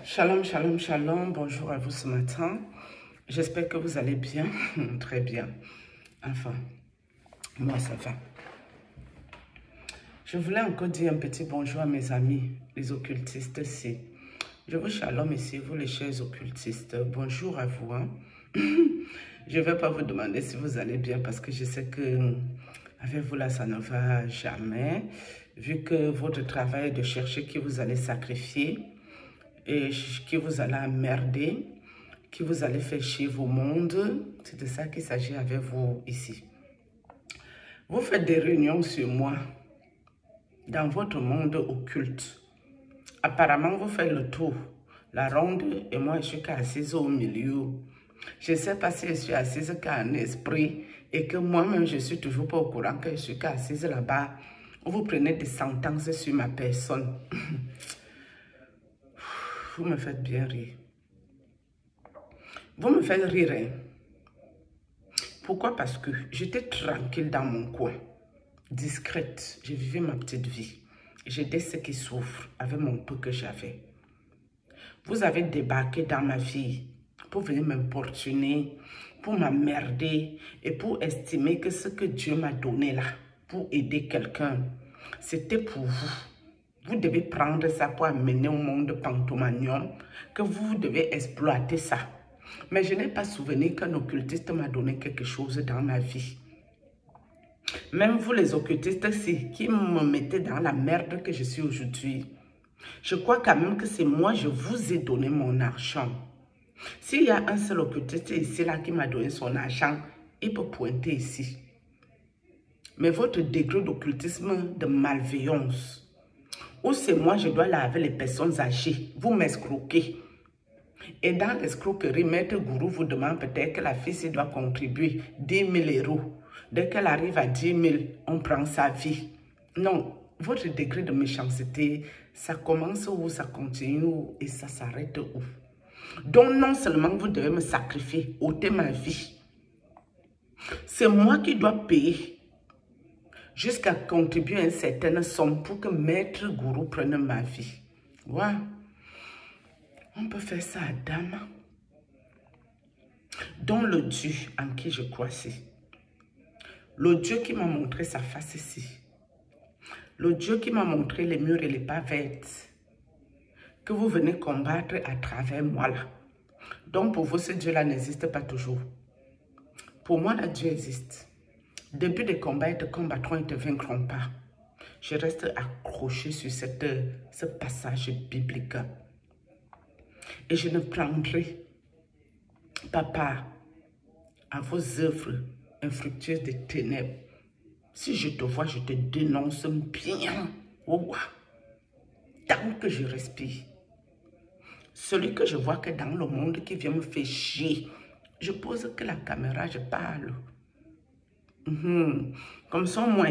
Shalom, shalom, shalom. Bonjour à vous ce matin. J'espère que vous allez bien. Très bien. Enfin, moi ça va. Je voulais encore dire un petit bonjour à mes amis, les occultistes ici. Je vous shalom ici, vous les chers occultistes. Bonjour à vous. Hein. Je ne vais pas vous demander si vous allez bien parce que je sais que avec vous là, ça ne va jamais. Vu que votre travail est de chercher qui vous allez sacrifier et qui vous allez emmerder, qui vous allez faire chier vos mondes. C'est de ça qu'il s'agit avec vous ici. Vous faites des réunions sur moi dans votre monde occulte. Apparemment, vous faites le tour, la ronde, et moi, je suis qu'assise au milieu. Je ne sais pas si je suis assise qu'en esprit et que moi-même, je ne suis toujours pas au courant que je suis qu'assise là-bas. Vous prenez des sentences sur ma personne. Vous me faites bien rire. Vous me faites rire, hein? Pourquoi? Parce que j'étais tranquille dans mon coin, discrète. Je vivais ma petite vie. J'aidais ceux qui souffrent avec mon peu que j'avais. Vous avez débarqué dans ma vie pour venir m'importuner, pour m'emmerder et pour estimer que ce que Dieu m'a donné là, pour aider quelqu'un, c'était pour vous. Vous devez prendre ça pour amener au monde pantomanium, que vous devez exploiter ça. Mais je n'ai pas souvenir qu'un occultiste m'a donné quelque chose dans ma vie. Même vous les occultistes qui me mettez dans la merde que je suis aujourd'hui, je crois quand même que c'est moi, je vous ai donné mon argent. S'il y a un seul occultiste ici là qui m'a donné son argent, il peut pointer ici. Mais votre degré d'occultisme, de malveillance, ou c'est moi, je dois laver les personnes âgées, vous m'escroquez. Et dans l'escroquerie, Maître Gourou vous demande peut-être que la fille doit contribuer 10 000 €. Dès qu'elle arrive à 10 000, on prend sa vie. Non, votre degré de méchanceté, ça commence où, ça continue où et ça s'arrête où. Donc non seulement vous devez me sacrifier, ôter ma vie. C'est moi qui dois payer jusqu'à contribuer à une certaine somme pour que Maître Gourou prenne ma vie. Ouais. On peut faire ça à dame. Dont le Dieu en qui je crois ici. Le Dieu qui m'a montré sa face ici. Le Dieu qui m'a montré les murs et les pavettes. Que vous venez combattre à travers moi là. Donc pour vous, ce Dieu-là n'existe pas toujours. Pour moi, là, Dieu existe. Début des combats, ils te combattront, ils ne te vaincront pas. Je reste accroché sur ce passage biblique. Et je ne prendrai pas part à vos œuvres infructueuses des ténèbres. Si je te vois, je te dénonce bien. Oh, tant que je respire. Celui que je vois que dans le monde qui vient me faire chier, je pose que la caméra, je parle. Comme ça, moi,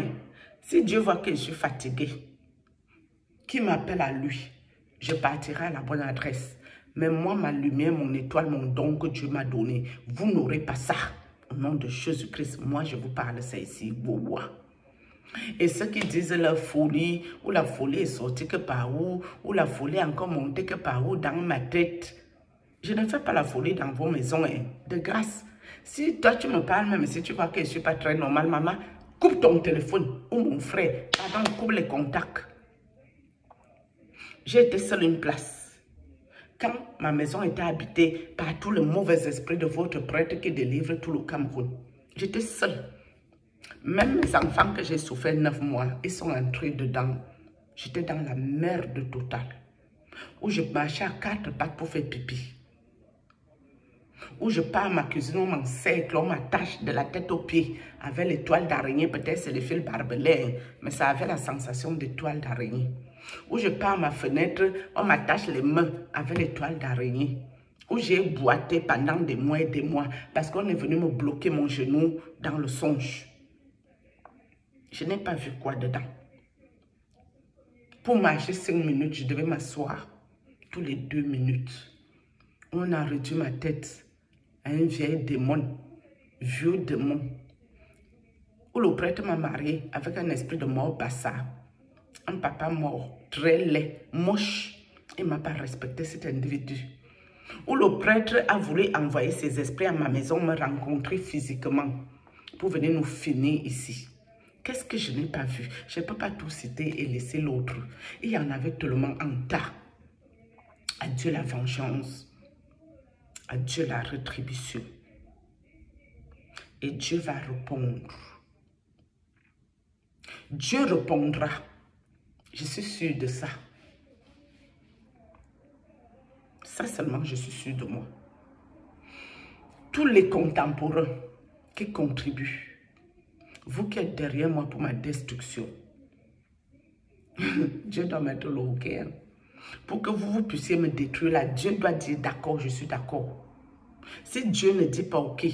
si Dieu voit que je suis fatiguée, qui m'appelle à lui, je partirai à la bonne adresse. Mais moi, ma lumière, mon étoile, mon don que Dieu m'a donné, vous n'aurez pas ça. Au nom de Jésus-Christ, moi, je vous parle ça ici. Wow. Et ceux qui disent la folie, ou la folie est sortie que par où, ou la folie est encore montée que par où dans ma tête. Je ne fais pas la folie dans vos maisons, hein, de grâce. Si toi tu me parles, même si tu vois que je ne suis pas très normal, maman, coupe ton téléphone, ou mon frère, pardon, coupe les contacts. J'ai été seule une place. Quand ma maison était habitée par tous les mauvais esprits de votre prêtre qui délivre tout le Cameroun, j'étais seule. Même mes enfants que j'ai souffert 9 mois, ils sont entrés dedans. J'étais dans la merde totale. Où je marchais à 4 pattes pour faire pipi. Où je pars à ma cuisine, on m'encercle, on m'attache de la tête aux pieds avec l'étoile d'araignée. Peut-être c'est le fil barbelé, mais ça avait la sensation d'étoile d'araignée. Où je pars à ma fenêtre, on m'attache les mains avec l'étoile d'araignée. Où j'ai boité pendant des mois et des mois parce qu'on est venu me bloquer mon genou dans le songe. Je n'ai pas vu quoi dedans. Pour marcher 5 minutes, je devais m'asseoir tous les 2 minutes. On a réduit ma tête à un vieil démon, vieux démon. Où le prêtre m'a marié avec un esprit de mort bassa. Un papa mort, très laid, moche, Il ne m'a pas respecté, cet individu. Où le prêtre a voulu envoyer ses esprits à ma maison, me rencontrer physiquement pour venir nous finir ici. Qu'est-ce que je n'ai pas vu? Je ne peux pas tout citer et laisser l'autre. Il y en avait tellement en tas. À Dieu la vengeance. À Dieu la rétribution. Et Dieu va répondre. Dieu répondra. Je suis sûre de ça. Ça seulement, je suis sûre de moi. Tous les contemporains qui contribuent, vous qui êtes derrière moi pour ma destruction, Dieu doit mettre le hockey. Pour que vous puissiez me détruire là, Dieu doit dire d'accord, je suis d'accord. Si Dieu ne dit pas ok,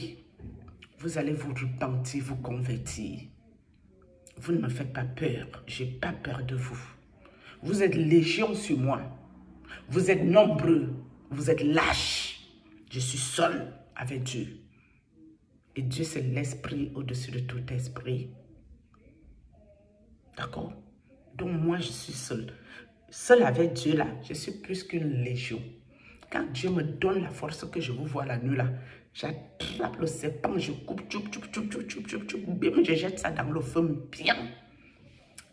vous allez vous repentir, vous convertir. Vous ne me faites pas peur, je n'ai pas peur de vous. Vous êtes légion sur moi. Vous êtes nombreux, vous êtes lâches. Je suis seul avec Dieu. Et Dieu, c'est l'esprit au-dessus de tout esprit. D'accord? Donc moi, je suis seul. Seul avec Dieu, là, je suis plus qu'une légion. Quand Dieu me donne la force que je vous vois la nuit, là, j'attrape le serpent, je coupe, je jette ça dans le feu bien.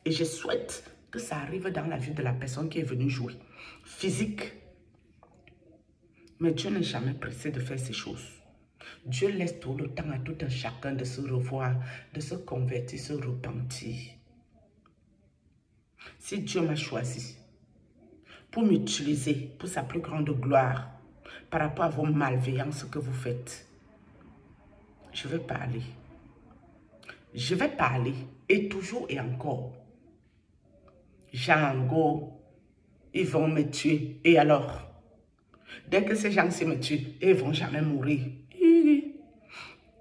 Et je souhaite que ça arrive dans la vie de la personne qui est venue jouer. Physique. Mais Dieu n'est jamais pressé de faire ces choses. Dieu laisse tout le temps à tout un chacun de se revoir, de se convertir, se repentir. Si Dieu m'a choisi pour m'utiliser pour sa plus grande gloire par rapport à vos malveillances que vous faites, je vais parler. Je vais parler et toujours et encore. Django, ils vont me tuer. Et alors? Dès que ces gens-ci me tuent, ils ne vont jamais mourir.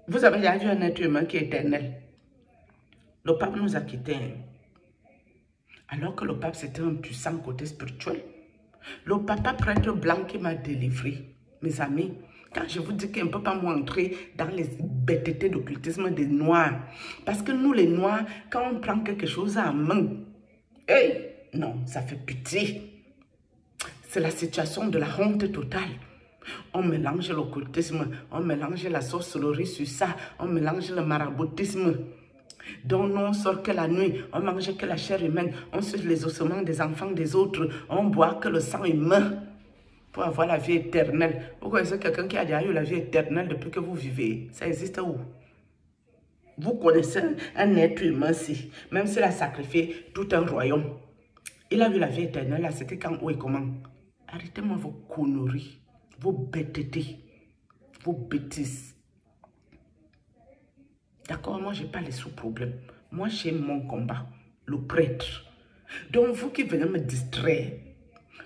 Vous avez déjà vu un être humain qui est éternel. Le pape nous a quittés. Alors que le pape, c'était un puissant côté spirituel. Le papa prêtre blanc qui m'a délivré. Mes amis, quand je vous dis qu'il ne peut pas m'entrer dans les bêtetés d'occultisme des Noirs. Parce que nous, les Noirs, quand on prend quelque chose en main, hey, non, ça fait pitié. C'est la situation de la honte totale. On mélange l'occultisme, on mélange la sorcellerie sur ça, on mélange le maraboutisme. Donc nous, on sort que la nuit, on mange que la chair humaine, on suce les ossements des enfants des autres, on boit que le sang humain pour avoir la vie éternelle. Vous connaissez quelqu'un qui a déjà eu la vie éternelle depuis que vous vivez? Ça existe où? Vous connaissez un être humain, si, même s'il a sacrifié tout un royaume. Il a eu la vie éternelle, là, c'était quand, où et comment? Arrêtez-moi vos conneries, vos bêtetés, vos bêtises. D'accord, moi, je n'ai pas les sous-problèmes. Moi, j'ai mon combat, le prêtre. Donc, vous qui venez me distraire,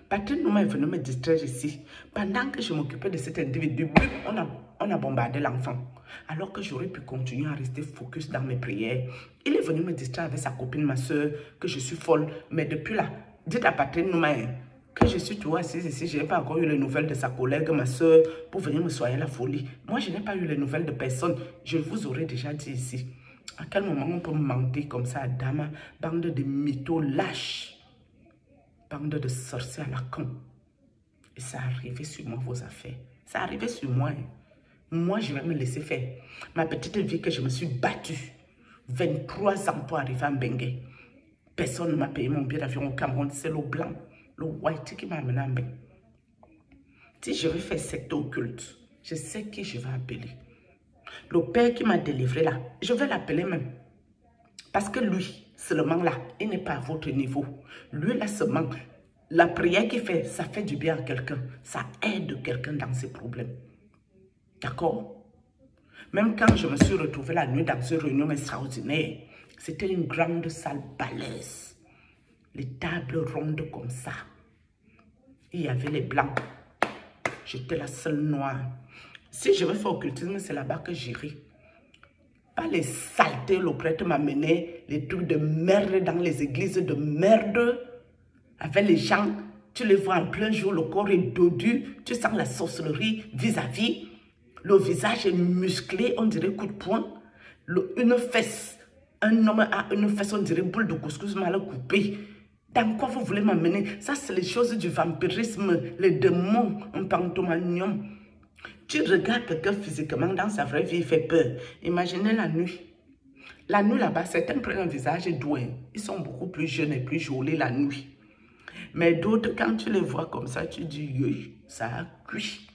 Patrick Nouma est venu me distraire ici. Pendant que je m'occupais de cet individu, on a bombardé l'enfant. Alors que j'aurais pu continuer à rester focus dans mes prières. Il est venu me distraire avec sa copine, ma soeur, que je suis folle. Mais depuis là, dites à Patrick Nouma que je suis toujours assise ici. Je n'ai pas encore eu les nouvelles de sa collègue, ma soeur, pour venir me soigner la folie. Moi, je n'ai pas eu les nouvelles de personne. Je vous aurais déjà dit ici. À quel moment on peut mentir comme ça à Dama? Bande de mythos lâches. Bande de sorciers à la con. Et ça arrivait sur moi, vos affaires. Ça arrivait sur moi. Moi, je vais me laisser faire. Ma petite vie que je me suis battue. 23 ans pour arriver à Mbengue. Personne ne m'a payé mon billet d'avion au Cameroun. C'est le blanc, le white qui m'a amené à Mbengue. Si je vais faire secte occulte, je sais qui je vais appeler. Le père qui m'a délivré là, je vais l'appeler même. Parce que lui, seulement là, il n'est pas à votre niveau. Lui là seulement, la prière qu'il fait, ça fait du bien à quelqu'un. Ça aide quelqu'un dans ses problèmes. D'accord? Même quand je me suis retrouvée la nuit dans une réunion extraordinaire, c'était une grande salle balèze. Les tables rondes comme ça. Il y avait les blancs. J'étais la seule noire. Si je veux faire occultisme, c'est là-bas que j'irai. Pas les saletés, le prêtre m'a mené, les trucs de merde dans les églises de merde. Avec les gens, tu les vois en plein jour, le corps est dodu, tu sens la sorcellerie vis-à-vis. Le visage est musclé, on dirait coup de poing. Une fesse, un homme a une fesse, on dirait boule de couscous mal coupée. Dans quoi vous voulez m'amener? Ça, c'est les choses du vampirisme, les démons, un pantomanium. Tu regardes quelqu'un physiquement dans sa vraie vie, il fait peur. Imaginez la nuit. La nuit là-bas, certains prennent un visage doux. Ils sont beaucoup plus jeunes et plus jolis la nuit. Mais d'autres, quand tu les vois comme ça, tu dis, ça a cuit.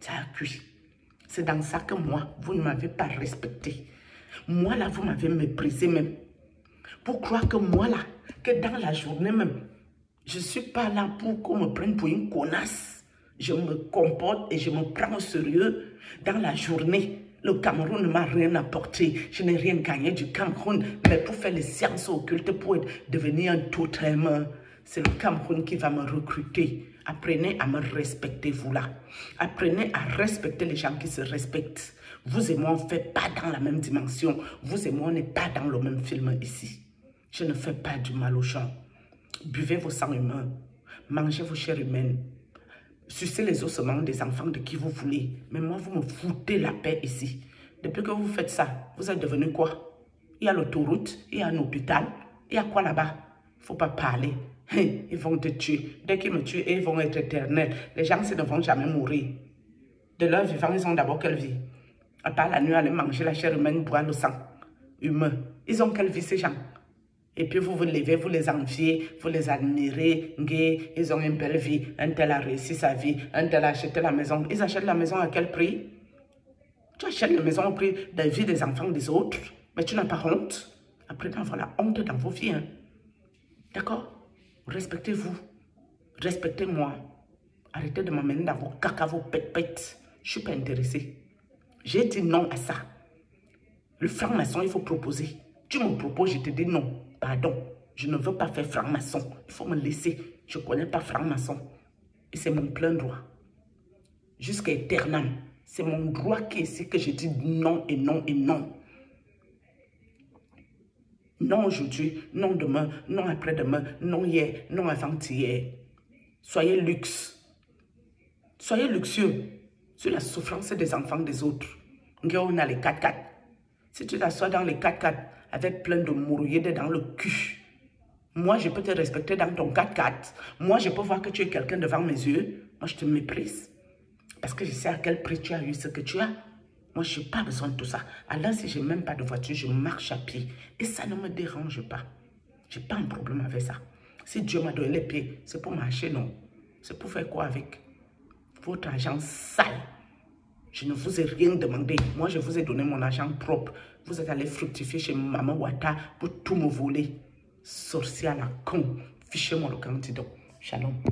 Ça a cuit. C'est dans ça que moi, vous ne m'avez pas respecté. Moi là, vous m'avez méprisé même. Pour croire que moi là, que dans la journée même, je ne suis pas là pour qu'on me prenne pour une connasse. Je me comporte et je me prends au sérieux. Dans la journée, le Cameroun ne m'a rien apporté. Je n'ai rien gagné du Cameroun. Mais pour faire les sciences occultes, pour devenir un totem, c'est le Cameroun qui va me recruter. Apprenez à me respecter, vous là. Apprenez à respecter les gens qui se respectent. Vous et moi, on ne fait pas dans la même dimension. Vous et moi, on n'est pas dans le même film ici. Je ne fais pas du mal aux gens. Buvez vos sangs humains. Mangez vos chairs humaines. Sucez les ossements des enfants de qui vous voulez. Mais moi, vous me foutez la paix ici. Depuis que vous faites ça, vous êtes devenu quoi? Il y a l'autoroute, il y a un hôpital. Il y a quoi là-bas? Il ne faut pas parler. Ils vont te tuer. Dès qu'ils me tuent, ils vont être éternels. Les gens ne vont jamais mourir. De leur vivant, ils ont d'abord quelle vie? À part la nuit, aller manger la chair humaine, boire le sang humain. Ils ont quelle vie ces gens? Et puis vous vous levez, vous les enviez, vous les admirez, ils ont une belle vie, un tel a réussi sa vie, un tel a acheté la maison. Ils achètent la maison à quel prix? Tu achètes la maison au prix de la vie des enfants des autres, mais tu n'as pas honte. Apprenez à avoir la honte dans vos vies. Hein. D'accord? Respectez-vous. Respectez-moi. Arrêtez de m'amener dans vos caca, vos pètes-pètes. Je ne suis pas intéressée. J'ai dit non à ça. Le franc-maçon, il faut proposer. Tu me proposes, je te dis non. Pardon, je ne veux pas faire franc-maçon. Il faut me laisser. Je ne connais pas franc-maçon. Et c'est mon plein droit. Jusqu'à éternel. C'est mon droit qui est ici que je dis non et non et non. Non aujourd'hui, non demain, non après-demain, non hier, non avant-hier. Soyez luxe. Soyez luxueux sur la souffrance des enfants des autres. On a les 4x4. Si tu t'assois dans les 4x4 avec plein de mourouillés dans le cul, moi je peux te respecter dans ton 4x4. Moi je peux voir que tu es quelqu'un devant mes yeux. Moi je te méprise. Parce que je sais à quel prix tu as eu ce que tu as. Moi je n'ai pas besoin de tout ça. Alors si je n'ai même pas de voiture, je marche à pied. Et ça ne me dérange pas. Je n'ai pas un problème avec ça. Si Dieu m'a donné les pieds, c'est pour marcher, non. C'est pour faire quoi avec? Votre argent sale. Je ne vous ai rien demandé. Moi, je vous ai donné mon argent propre. Vous êtes allé fructifier chez Maman Wata pour tout me voler. Sorcière à la con. Fichez-moi le candidat. Shalom.